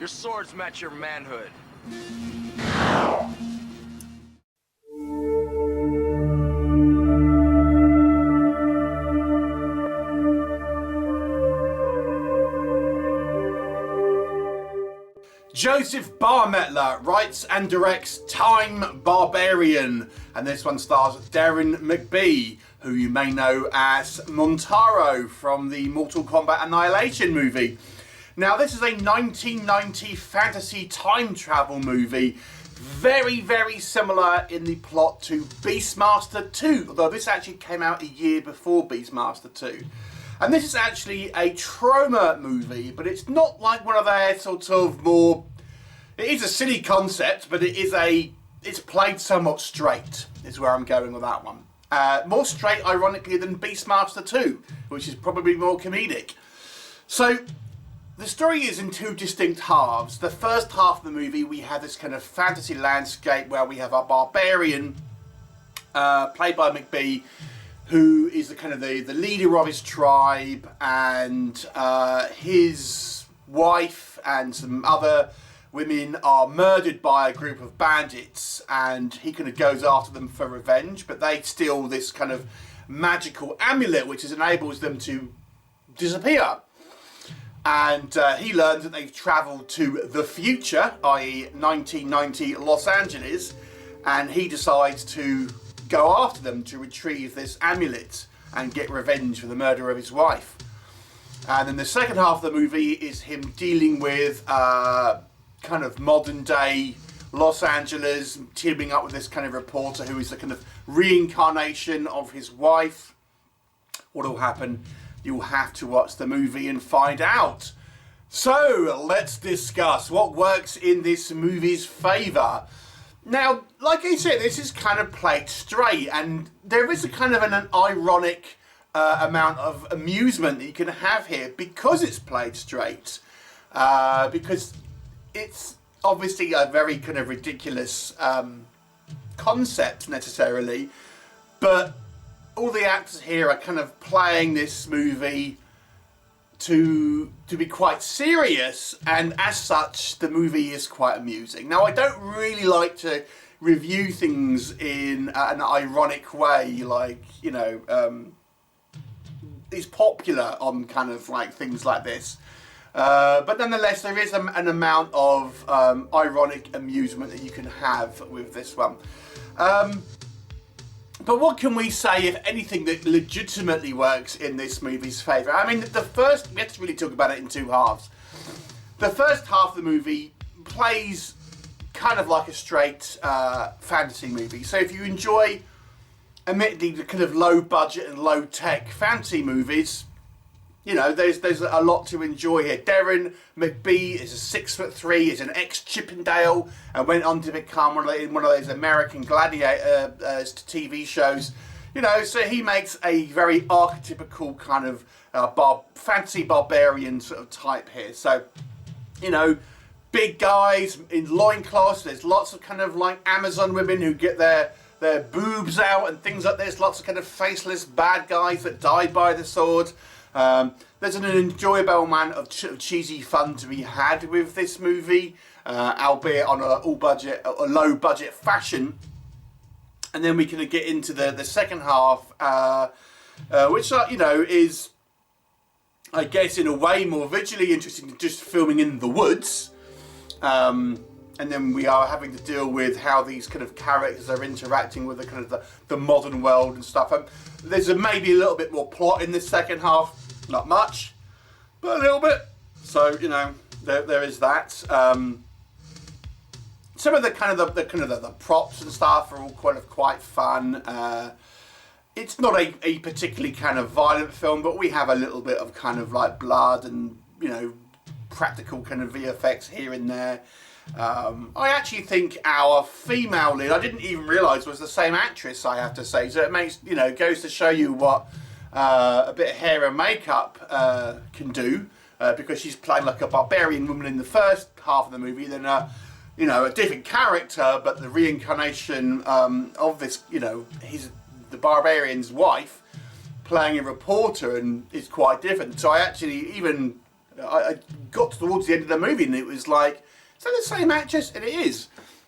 Your swords match your manhood. Joseph Barmetler writes and directs Time Barbarian, and this one stars Deron McBee, who you may know as Montaro from the Mortal Kombat Annihilation movie. Now, this is a 1990 fantasy time travel movie, very, very similar in the plot to Beastmaster 2, although this actually came out a year before Beastmaster 2. And this is actually a Troma movie, but it's not like one of their sort of more... It is a silly concept, but it's played somewhat straight, is where I'm going with that one. More straight, ironically, than Beastmaster 2, which is probably more comedic. So, the story is in two distinct halves. The first half of the movie, we have this kind of fantasy landscape where we have a barbarian, played by McBee, who is the kind of the leader of his tribe, and his wife and some other women are murdered by a group of bandits, and he kind of goes after them for revenge, but they steal this kind of magical amulet which enables them to disappear. And he learns that they've travelled to the future, i.e. 1990 Los Angeles, and he decides to go after them to retrieve this amulet and get revenge for the murder of his wife. And then the second half of the movie is him dealing with kind of modern day Los Angeles, teaming up with this kind of reporter who is the kind of reincarnation of his wife. What will happen? You'll have to watch the movie and find out. So let's discuss what works in this movie's favour. Now, like I said, this is kind of played straight, and there is a kind of an ironic amount of amusement that you can have here because it's played straight. Because it's obviously a very kind of ridiculous concept necessarily, but all the actors here are kind of playing this movie to be quite serious, and as such the movie is quite amusing. Now, I don't really like to review things in an ironic way, like, you know, is popular on kind of like things like this. But nonetheless, there is an amount of ironic amusement that you can have with this one. But what can we say, if anything, that legitimately works in this movie's favour? I mean, we have to really talk about it in two halves. The first half of the movie plays kind of like a straight fantasy movie. So if you enjoy, admittedly, the kind of low budget and low tech fantasy movies, you know, there's a lot to enjoy here. Deron McBee is 6'3", is an ex-Chippendale, and went on to become one of those American Gladiator TV shows. You know, so he makes a very archetypical kind of fantasy barbarian sort of type here. So, you know, big guys in loincloths. There's lots of kind of like Amazon women who get their boobs out and things like this. Lots of kind of faceless bad guys that die by the sword. There's an enjoyable amount of cheesy fun to be had with this movie, albeit on a low budget fashion. And then we can get into the second half, which you know, is, I guess, in a way more visually interesting than just filming in the woods. And then we are having to deal with how these kind of characters are interacting with the kind of the modern world and stuff. There's maybe a little bit more plot in the second half. Not much, but a little bit. So, you know, there is that. Some of the props and stuff are all quite fun. It's not a particularly kind of violent film, but we have a little bit of kind of like blood and, you know, practical kind of VFX here and there. I actually think our female lead, I didn't even realise was the same actress, I have to say. So it makes, you know, goes to show you what a bit of hair and makeup can do, because she's playing like a barbarian woman in the first half of the movie, then you know, a different character, but the reincarnation of this, you know, the barbarian's wife playing a reporter, and is quite different. So I actually, even I got towards the end of the movie and it was like, is that the same actress? And it is.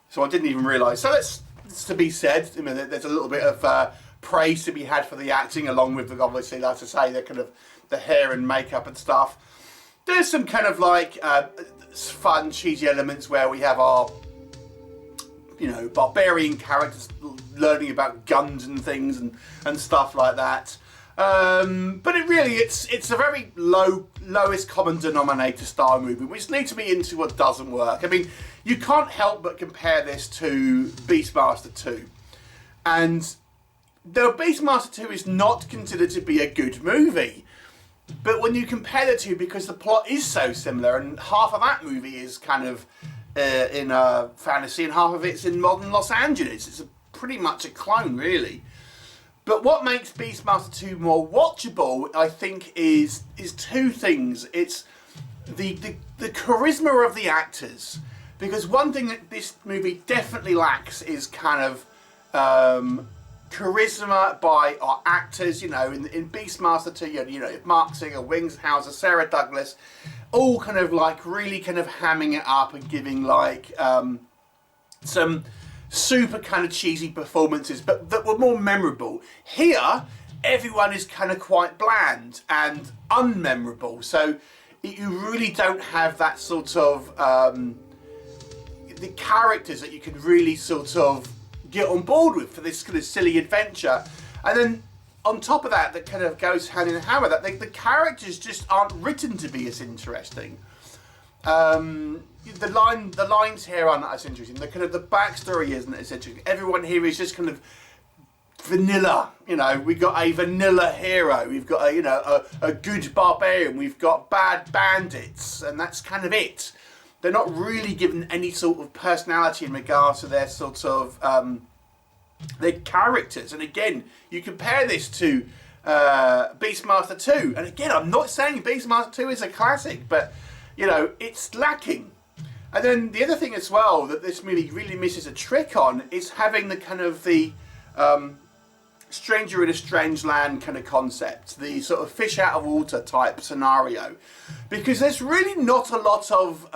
So I didn't even realise. So that's to be said. I mean, there's a little bit of praise to be had for the acting, along with obviously, like I say, the kind of the hair and makeup and stuff. There's some kind of like fun, cheesy elements where we have our, you know, barbarian characters learning about guns and things and stuff like that. But it really, it's a very lowest common denominator style movie, which leads me into what doesn't work. I mean, you can't help but compare this to Beastmaster 2. And though Beastmaster 2 is not considered to be a good movie, but when you compare the two, because the plot is so similar, and half of that movie is kind of in fantasy and half of it's in modern Los Angeles. It's pretty much a clone, really. But what makes Beastmaster 2 more watchable, I think, is two things. It's the charisma of the actors. Because one thing that this movie definitely lacks is kind of charisma by our actors. You know, in Beastmaster 2, you know, Mark Singer, Wings Hauser, Sarah Douglas, all kind of like really kind of hamming it up and giving like some super kind of cheesy performances, but that were more memorable. Here, everyone is kind of quite bland and unmemorable. So you really don't have that sort of the characters that you can really sort of get on board with for this kind of silly adventure. And then on top of that, that kind of goes hand in hand with that, the characters just aren't written to be as interesting. The lines here aren't as interesting. The kind of the backstory isn't as interesting. Everyone here is just kind of vanilla. You know, we've got a vanilla hero. We've got a good barbarian. We've got bad bandits, and that's kind of it. They're not really given any sort of personality in regards to their sort of their characters. And again, you compare this to Beastmaster 2, and again, I'm not saying Beastmaster 2 is a classic, but you know, it's lacking. And then the other thing as well that this movie really misses a trick on is having the kind of the stranger in a strange land kind of concept, the sort of fish out of water type scenario, because there's really not a lot of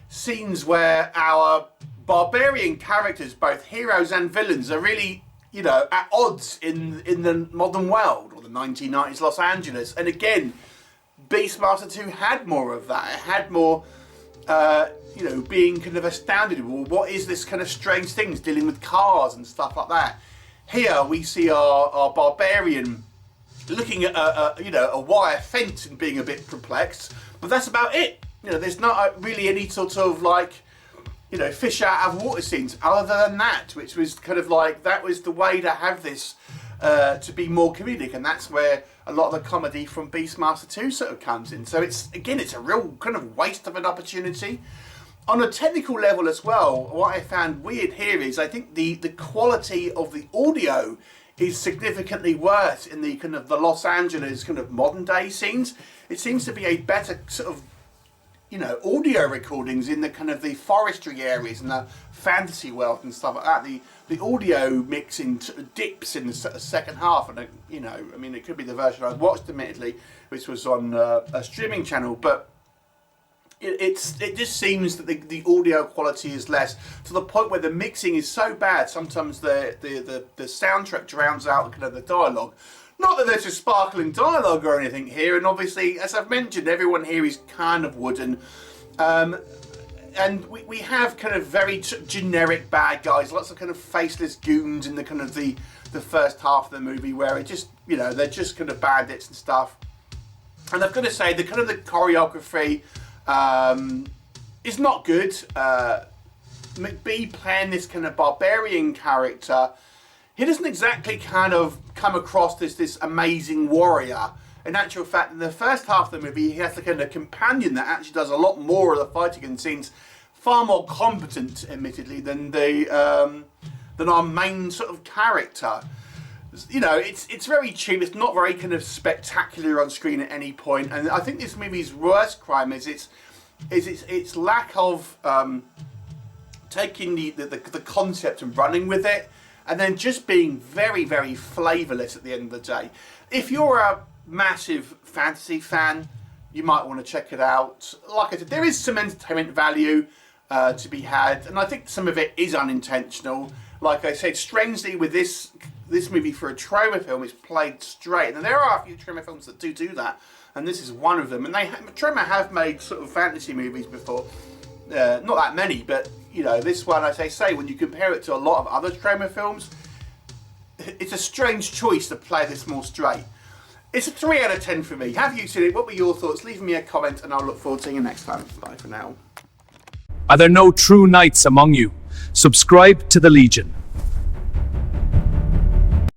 scenes where our barbarian characters, both heroes and villains, are really, you know, at odds in the modern world or the 1990s Los Angeles. And again, Beastmaster 2 had more of that. It had more, you know, being kind of astounded. Well, what is this kind of strange things dealing with cars and stuff like that? Here we see our barbarian looking at a wire fence and being a bit perplexed, but that's about it. You know, there's not really any sort of like, you know, fish out of water scenes other than that, which was kind of like, that was the way to have this to be more comedic, and that's where a lot of the comedy from Beastmaster 2 sort of comes in. So it's a real kind of waste of an opportunity. On a technical level as well, what I found weird here is I think the quality of the audio is significantly worse in the kind of the Los Angeles kind of modern day scenes. It seems to be a better sort of, you know, audio recordings in the kind of the forestry areas and the fantasy world and stuff like that. The audio mixing dips in the second half, and you know, I mean, it could be the version I watched, admittedly, which was on a streaming channel, but it just seems that the audio quality is less, to the point where the mixing is so bad sometimes the soundtrack drowns out kind of the dialogue. Not that there's a sparkling dialogue or anything here, and obviously, as I've mentioned, everyone here is kind of wooden. And we have kind of very generic bad guys, lots of kind of faceless goons in the kind of the first half of the movie, where it just, you know, they're just kind of bandits and stuff. And I've got to say, the kind of the choreography is not good. McBee playing this kind of barbarian character, he doesn't exactly kind of come across this amazing warrior. In actual fact, in the first half of the movie, he has the kind of companion that actually does a lot more of the fighting and seems far more competent, admittedly, than our main sort of character. You know, it's very cheap. It's not very kind of spectacular on screen at any point. And I think this movie's worst crime is its lack of taking the concept and running with it, and then just being very, very flavourless at the end of the day. If you're a massive fantasy fan, you might want to check it out. Like I said, there is some entertainment value to be had, and I think some of it is unintentional. Like I said, strangely with this movie for a Troma film, it's played straight. And there are a few Troma films that do that, and this is one of them. And Troma have made sort of fantasy movies before, not that many, but you know, this one, as I say, when you compare it to a lot of other Troma films, it's a strange choice to play this more straight. It's a 3 out of 10 for me. Have you seen it? What were your thoughts? Leave me a comment, and I'll look forward to seeing you next time. Bye for now. Are there no true knights among you? Subscribe to the Legion.